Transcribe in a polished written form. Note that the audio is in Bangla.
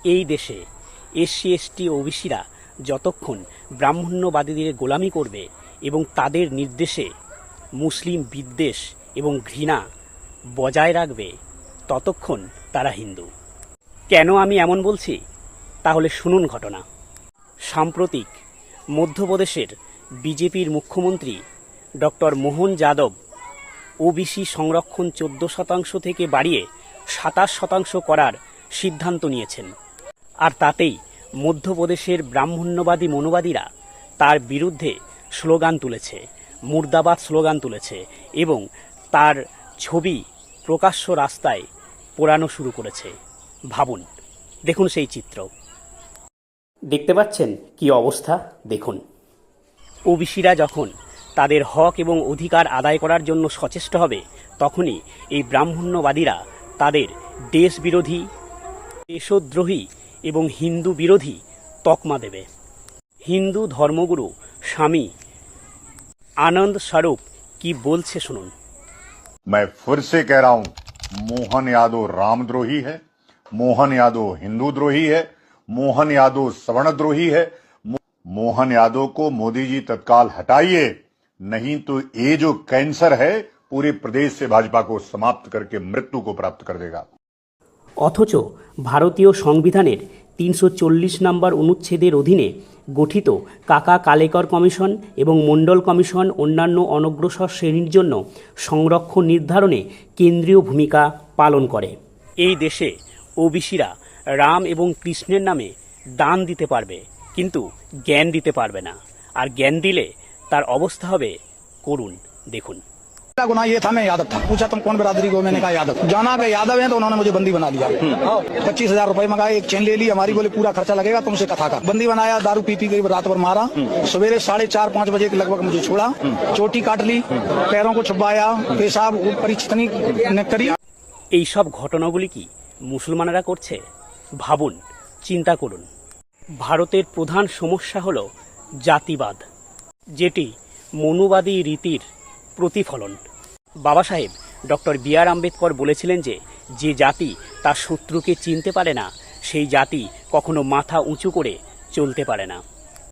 এই দেশে এসসি এসটি ওবিসিরা যতক্ষণ ব্রাহ্মণ্যবাদীদের গোলামি করবে এবং তাদের নির্দেশে মুসলিম বিদ্বেষ এবং ঘৃণা বজায় রাখবে ততক্ষণ তারা হিন্দু। কেন আমি এমন বলছি তাহলে শুনুন ঘটনা। সাম্প্রতিক মধ্যপ্রদেশের বিজেপির মুখ্যমন্ত্রী ডক্টর মোহন যাদব ওবিসি সংরক্ষণ 14% থেকে বাড়িয়ে 27% করার সিদ্ধান্ত নিয়েছেন। আর তাতেই মধ্যপ্রদেশের ব্রাহ্মণ্যবাদী মনোবাদীরা তার বিরুদ্ধে স্লোগান তুলেছে, মুর্দাবাদ স্লোগান তুলেছে এবং তার ছবি প্রকাশ্য রাস্তায় পোড়ানো শুরু করেছে। ভাবুন, দেখুন সেই চিত্র। দেখতে পাচ্ছেন কি অবস্থা? দেখুন, ওবিসিরা যখন তাদের হক এবং অধিকার আদায় করার জন্য সচেষ্ট হবে তখনই এই ব্রাহ্মণ্যবাদীরা তাদের দেশবিরোধী, দেশদ্রোহী এবং হিন্দু বিরোধী তকমা দেবে। হিন্দু ধর্মগুরু স্বামী আনন্দ স্বরূপ কি বলছে শুনুন। मैं फिर से कह रहा हूं, मोहन यादव रामद्रोही है, मोहन यादव हिंदू द्रोही है, मोहन यादव सवर्णद्रोही है। मोहन यादव को मोदी जी तत्काल हटाइए, नहीं तो ये जो कैंसर है पूरे प्रदेश से भाजपा को समाप्त करके मृत्यु को प्राप्त कर देगा। অথচ ভারতীয় সংবিধানের 340 নম্বর অনুচ্ছেদের অধীনে গঠিত কাকা কালেকর কমিশন এবং মণ্ডল কমিশন অন্যান্য অনগ্রসর শ্রেণীর জন্য সংরক্ষণ নির্ধারণে কেন্দ্রীয় ভূমিকা পালন করে। এই দেশে ওবিসিরা রাম এবং কৃষ্ণের নামে দান দিতে পারবে, কিন্তু জ্ঞান দিতে পারবে না। আর জ্ঞান দিলে তার অবস্থা হবে করুন। দেখুন। गुना ये था, मैं यादव था। पूछा तुम कौन बिरादरी को, मैंने कहा यादव। जाना के यादव है तो उन्होंने मुझे बंदी बना दिया। 25,000 रुपए मंगाए, एक चेन ले ली हमारी, बोले पूरा खर्चा लगेगा तुमसे कथा का। बंदी बनाया, दारू पी पी के रात भर मारा। सवेरे 4:30-5 बजे के लगभग मुझे छोड़ा, चोटी काट ली, पैरों को छुपाया, पेशाब परीक्षनी करी। এই সব ঘটনাগুলি কি মুসলমানেরা করছে? ভাবুন, চিন্তা করুন। ভারতের প্রধান সমস্যা হল জাতিবাদ, যেটি মনুবাদী রীতির প্রতিফলন। বাবা সাহেব ডক্টর বি.আর. আম্বেদকর বলেছিলেন যে জাতি তার শত্রুকে চিনতে পারে না সেই জাতি কখনো মাথা উঁচু করে চলতে পারে না।